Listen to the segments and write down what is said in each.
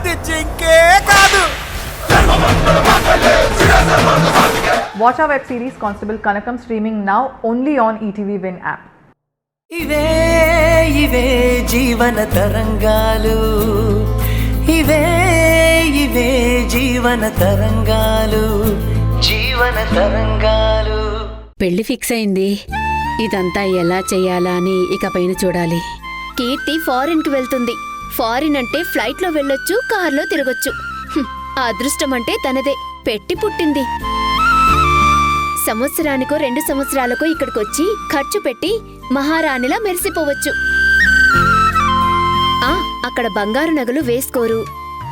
అది జింకే కాదు. Watch our web series Constable Kanakam streaming now only on ETV Win app. ఇవే ఇవే జీవన తరంగాలు, ఇవే ఇవే జీవన తరంగాలు, జీవన తరంగాలు. పెళ్లి ఫిక్స్ అయింది. ఇదంతా ఎలా చెయ్యాలా అని ఇక పైన చూడాలి. కీర్తి ఫారిన్ కి వెళ్తుంది. ఫారిన్ అంటే ఫ్లైట్ లో వెళ్ళొచ్చు, కార్లో తిరగొచ్చు. ఆ అదృష్టం అంటే తనదే. పెట్టి పుట్టింది. సంవత్సరానికో 2 సంవత్సరాలకో ఇక్కడికొచ్చి ఖర్చు పెట్టి మహారాణిలా మెరిసిపోవచ్చు. అక్కడ బంగారు నగలు వేసుకోరు.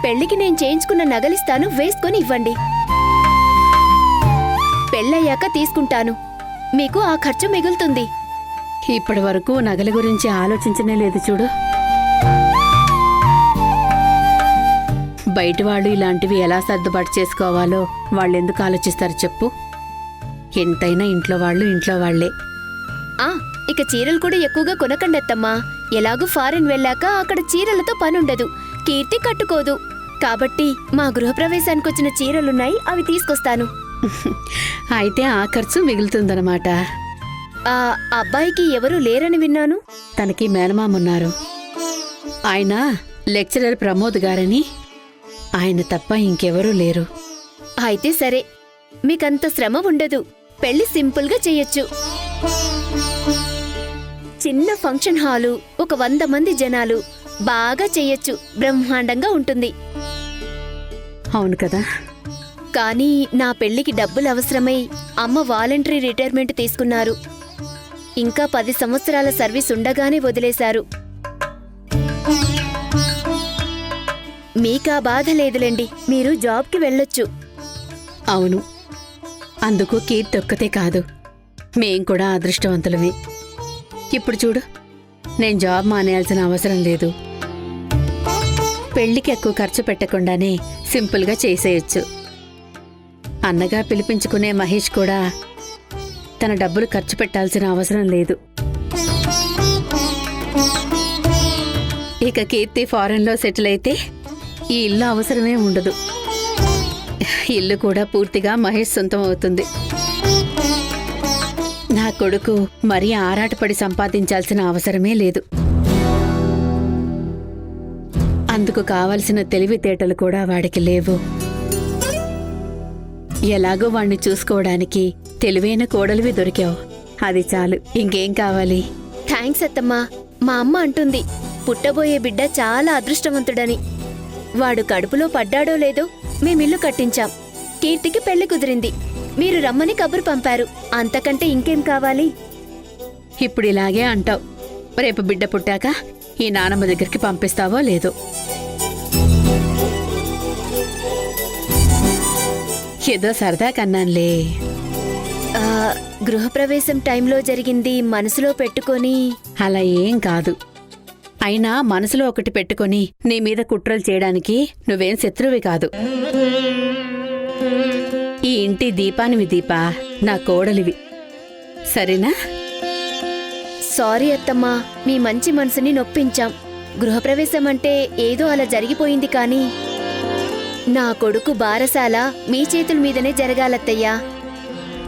పెళ్లికి నేను చేయించుకున్న నగలిస్తాను, వేసుకొని ఇవ్వండి. పెళ్ళయ్యాక తీసుకుంటాను. మీకు ఆ ఖర్చు మిగులుతుంది. ఇప్పటి వరకు నగల గురించి ఆలోచించనే లేదు చూడు. బయట వాళ్ళు ఇలాంటివి ఎలా సర్దుబాటు చేసుకోవాలో వాళ్ళెందుకు ఆలోచిస్తారు చెప్పు. ఎంతైనా ఇంట్లో వాళ్ళు ఇంట్లో వాళ్లే. ఇక చీరలు కూడా ఎక్కువగా కొనకండత్తమ్మా. ఎలాగూ ఫారిన్ వెళ్ళాక అక్కడ చీరలతో పనుండదు. కీర్తి కట్టుకోదు. కాబట్టి మా గృహప్రవేశానికొచ్చిన చీరలున్నాయి, అవి తీసుకొస్తాను. అయితే ఆ ఖర్చు మిగులుతుందన్నమాట. ఆ అబ్బాయికి ఎవరూ లేరని విన్నాను. తనకి మేనమామున్నారు. ఆయన లెక్చరర్ ప్రమోద్ గారని. ఆయన తప్ప ఇంకెవరూ లేరు. అయితే సరే, మీకంత శ్రమ ఉండదు. పెళ్లి సింపుల్గా చెయ్యొచ్చు. చిన్న ఫంక్షన్ హాలు, ఒక 100 మంది జనాలు, బాగా చెయ్యొచ్చు. బ్రహ్మాండంగా ఉంటుంది. అవును కదా. కానీ నా పెళ్లికి డబ్బులు అవసరమై అమ్మ వాలంటరీ రిటైర్మెంట్ తీసుకున్నారు. ఇంకా 10 సంవత్సరాల సర్వీస్ ఉండగానే వదిలేశారు. మీకా బాధ లేదులేండి, మీరు జాబ్కి వెళ్ళొచ్చు. అవును, అందుకు కీర్తి ఒక్కతే కాదు, మేం కూడా అదృష్టవంతులమే. ఇప్పుడు చూడు, నేను జాబ్ మానేయాల్సిన అవసరం లేదు. పెళ్లికి ఎక్కువ ఖర్చు పెట్టకుండానే సింపుల్గా చేసేయచ్చు. అన్నగా పిలిపించుకునే మహేష్ కూడా తన డబ్బులు ఖర్చు పెట్టాల్సిన అవసరం లేదు. ఇక కీర్తి ఫారెన్లో సెటిల్ అయితే ఈ ఇల్లు అవసరమే ఉండదు. ఇల్లు కూడా పూర్తిగా మహేష్ సొంతం అవుతుంది. నా కొడుకు మరీ ఆరాటపడి సంపాదించాల్సిన అవసరమే లేదు. అందుకు కావలసిన తెలివితేటలు కూడా వాడికి లేవు. ఎలాగో వాణ్ణి చూసుకోవడానికి తెలివైన కోడలివి దొరికావు. అది చాలు, ఇంకేం కావాలి? థ్యాంక్స్ అత్తమ్మా. మా అమ్మ అంటుంది పుట్టబోయే బిడ్డ చాలా అదృష్టవంతుడని. వాడు కడుపులో పడ్డాడో లేదో మేమిల్లు కట్టించాం. కీర్తికి పెళ్లి కుదిరింది. మీరు రమ్మని కబురు పంపారు. అంతకంటే ఇంకేం కావాలి? ఇప్పుడు ఇలాగే అంటావు. రేపు బిడ్డ పుట్టాక ఈ నానమ్మ దగ్గరికి పంపిస్తావో లేదో. ఏదో సరదా కన్నాన్లే. గృహప్రవేశం టైంలో జరిగింది మనసులో పెట్టుకొని. అలా ఏం కాదు. అయినా మనసులో ఒకటి పెట్టుకొని నీ మీద కుట్రలు చేయడానికి నువ్వేం శత్రువి కాదు. ఈ ఇంటి దీపానివి దీపా, నా కోడలివి. సరేనా? సారీ అత్తమ్మా, మీ మంచి మనసుని నొప్పించాం. గృహప్రవేశం అంటే ఏదో అలా జరిగిపోయింది. కానీ నా కొడుకు బారసాల మీ చేతుల మీదనే జరగాలత్తయ్యా.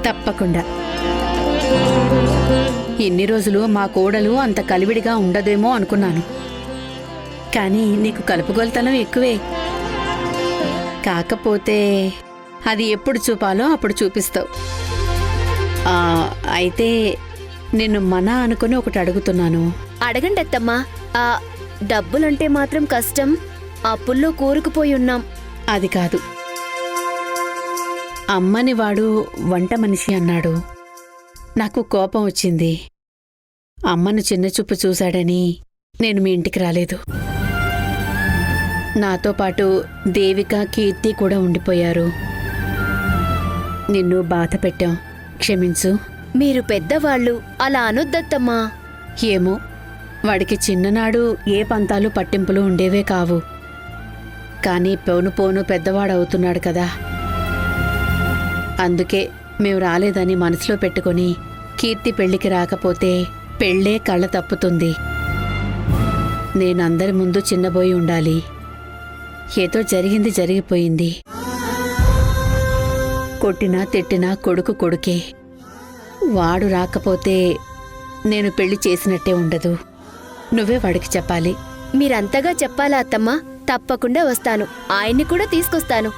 తప్పకుండా. ఇన్ని రోజులు మా కోడలు అంత కలివిడిగా ఉండదేమో అనుకున్నాను. కానీ నీకు కలుపుగోలుతనం ఎక్కువే. కాకపోతే అది ఎప్పుడు చూపాలో అప్పుడు చూపిస్తావు. అయితే నిన్ను మన అనుకుని ఒకటి అడుగుతున్నాను. అడగండి అత్తమ్మా. డబ్బులంటే మాత్రం కష్టం. అప్పుల్లో కూరుకుపోయి ఉన్నాం. అది కాదు, అమ్మని వాడు వంట మనిషి అన్నాడు. నాకు కోపం వచ్చింది. అమ్మను చిన్నచూపు చూశాడని నేను మీ ఇంటికి రాలేదు. నాతో పాటు దేవిక, కీర్తి కూడా ఉండిపోయారు. నిన్ను బాధ పెట్టాం, క్షమించు. మీరు పెద్దవాళ్ళు, అలా అనొద్దత్తమ్మా. ఏమో, వాడికి చిన్ననాడు ఏ పంతాలు పట్టింపులు ఉండేవే కావు. కానీ పోను పోను పెద్దవాడవుతున్నాడు కదా. అందుకే మేము రాలేదని మనసులో పెట్టుకొని కీర్తి పెళ్లికి రాకపోతే పెళ్లే కళ్ళ తప్పుతుంది. నేనందరి ముందు చిన్నబోయి ఉండాలి. ఏదో జరిగింది జరిగిపోయింది. కొట్టినా తిట్టినా కొడుకు కొడుకే. వాడు రాకపోతే నేను పెళ్లి చేసినట్టే ఉండదు. నువ్వే వాడికి చెప్పాలి. మీరంతగా చెప్పాలా అత్తమ్మా? తప్పకుండా వస్తాను. ఆయన్ని కూడా తీసుకొస్తాను.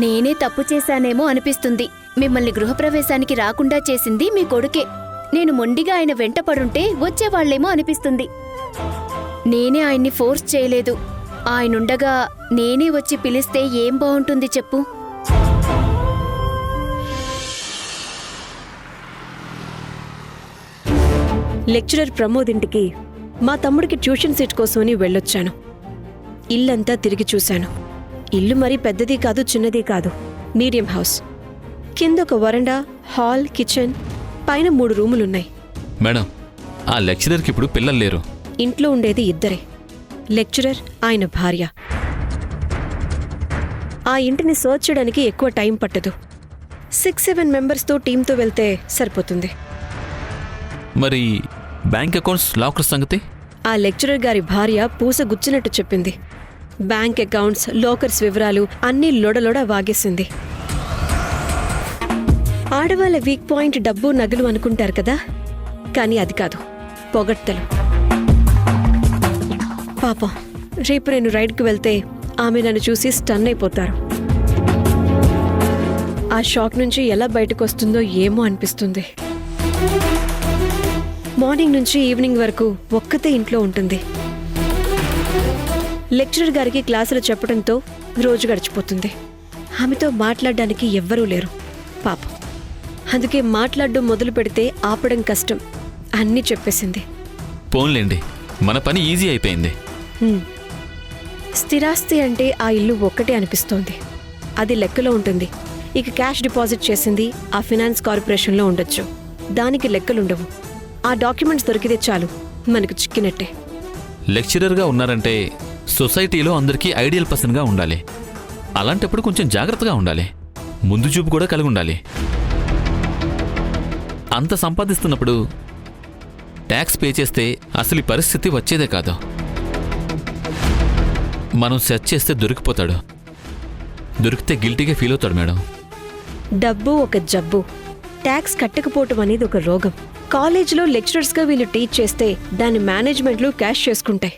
నేనే తప్పు చేశానేమో అనిపిస్తుంది. మిమ్మల్ని గృహప్రవేశానికి రాకుండా చేసింది మీ కొడుకే. నేను మొండిగా ఆయన వెంట పడుంటే వచ్చేవాళ్లేమో అనిపిస్తుంది. నేనే ఆయన్ని ఫోర్స్ చేయలేదు. ఆయనుండగా నేనే వచ్చి పిలిస్తే ఏం బావుంటుంది చెప్పు? లెక్చరర్ ప్రమోద్ ఇంటికి మా తమ్ముడికి ట్యూషన్ సీట్ కోసమని వెళ్ళొచ్చాను. ఇల్లంతా తిరిగి చూశాను. ఇల్లు మరీ పెద్దది కాదు, చిన్నది కాదు, మీడియం హౌస్. కింద ఒక వరండా, హాల్, కిచెన్, పైన 3 రూములున్నాయి. మేడం, ఆ లెక్చరర్కి ఇప్పుడు పిల్లలు లేరు. ఇంట్లో ఉండేది ఇద్దరే, లెక్చరర్, ఆయన భార్య. ఆ ఇంటిని సర్చ్ చేయడానికి ఎక్కువ టైం పట్టదు. 6-7 మెంబర్స్తో టీంతో వెళ్తే సరిపోతుంది. మరి బ్యాంక్ అకౌంట్స్ లాకర్ సంగతి? ఆ లెక్చరర్ గారి భార్య పూస గుచ్చినట్టు చెప్పింది. బ్యాంక్ అకౌంట్స్, లోకర్స్ వివరాలు అన్నీ లొడలొడ వాగేసింది. ఆడవాళ్ళ వీక్ పాయింట్ డబ్బు, నగలు అనుకుంటారు కదా, కానీ అది కాదు, పొగడ్తలు. పాపం, రేపు నేను రైడ్కి వెళ్తే ఆమె నన్ను చూసి స్టన్ అయిపోతారు. ఆ షాక్ నుంచి ఎలా బయటకు వస్తుందో ఏమో అనిపిస్తుంది. మార్నింగ్ నుంచి ఈవినింగ్ వరకు ఒక్కతే ఇంట్లో ఉంటుంది. లెక్చరర్ గారికి క్లాసులు చెప్పడంతో రోజు గడిచిపోతుంది. ఆమెతో మాట్లాడడానికి ఎవ్వరూ లేరు పాపం. అందుకే మాట్లాడడం మొదలు పెడితే ఆపడం కష్టం. అన్నీ చెప్పేసింది. పోన్లేండి, మన పని ఈజీ అయిపోయింది. స్థిరాస్తి అంటే ఆ ఇల్లు ఒక్కటే అనిపిస్తోంది. అది లెక్కలో ఉంటుంది. ఇక క్యాష్ డిపాజిట్ చేసింది ఆ ఫినాన్స్ కార్పొరేషన్లో ఉండొచ్చు. దానికి లెక్కలుండవు. ఆ డాక్యుమెంట్స్ దొరికితే చాలు, మనకు చిక్కినట్టే. లెక్చరర్గా ఉన్నారంటే సొసైటీలో అందరికీ ఐడియల్ పర్సన్గా ఉండాలి. అలాంటప్పుడు కొంచెం జాగ్రత్తగా ఉండాలి. ముందు చూపు కూడా కలిగి ఉండాలి. అంత సంపాదిస్తున్నప్పుడు ట్యాక్స్ పే చేస్తే అసలు ఈ పరిస్థితి వచ్చేదే కాదు. మనం సెర్చ్ చేస్తే దొరికిపోతాడు. దొరికితే గిల్టీగా ఫీల్ అవుతాడు మేడం. డబ్బు ఒక జబ్బు, ట్యాక్స్ కట్టకపోవటం అనేది ఒక రోగం. కాలేజీలో లెక్చరర్స్గా వీళ్ళు టీచ్ చేస్తే దాని మేనేజ్మెంట్లు క్యాష్ చేసుకుంటాయి.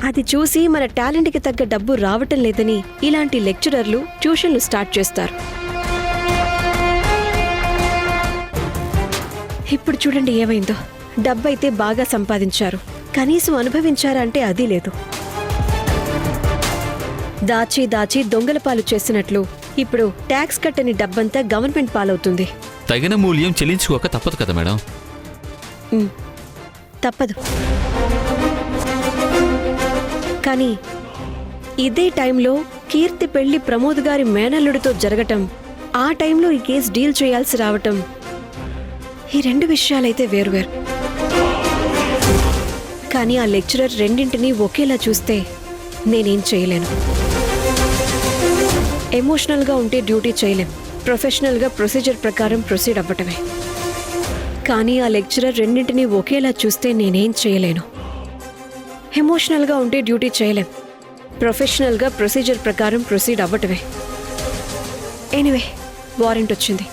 అది చూసి మన టాలెంట్కి తగ్గ డబ్బు రావటం లేదని ఇలాంటి లెక్చరర్లు ట్యూషన్లు స్టార్ట్ చేస్తారు. ఇప్పుడు చూడండి ఏమైందో. డబ్బైతే బాగా సంపాదించారు, కనీసం అనుభవించారా అంటే అది లేదు. దాచి దాచి దొంగల పాలు చేసినట్లు ఇప్పుడు ట్యాక్స్ కట్టని డబ్బంతా గవర్నమెంట్ పాలవుతుంది. తగిన మూల్యం చెల్లించుకోక తప్పదు కదా మేడం. తప్పదు. కానీ ఇదే టైంలో కీర్తి పెళ్లి ప్రమోద్ గారి మేనల్లుడితో జరగటం, ఆ టైంలో ఈ కేసు డీల్ చేయాల్సి రావటం, ఈ 2 విషయాలైతే వేరువేరు. కానీ ఆ లెక్చరర్ రెండింటినీ ఒకేలా చూస్తే నేనేం చేయలేను. ఎమోషనల్గా ఉంటే డ్యూటీ చేయలేం, ప్రొఫెషనల్గా ప్రొసీజర్ ప్రకారం ప్రొసీడ్ అవ్వటమే. కానీ ఆ లెక్చరర్ రెండింటినీ ఒకేలా చూస్తే నేనేం చేయలేను. ఎమోషనల్గా ఉంటే డ్యూటీ చేయలేం, ప్రొఫెషనల్గా ప్రొసీజర్ ప్రకారం ప్రొసీడ్ అవ్వటమే. ఎనీవే, వారెంట్ వచ్చింది.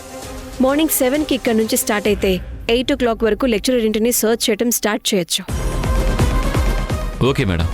మార్నింగ్ 7కి ఇక్కడ నుంచి స్టార్ట్ అయితే 8 o'clock వరకు లెక్చరర్ ఇంటిని సర్చ్ చేయటం స్టార్ట్ చేయొచ్చు. Okay madam.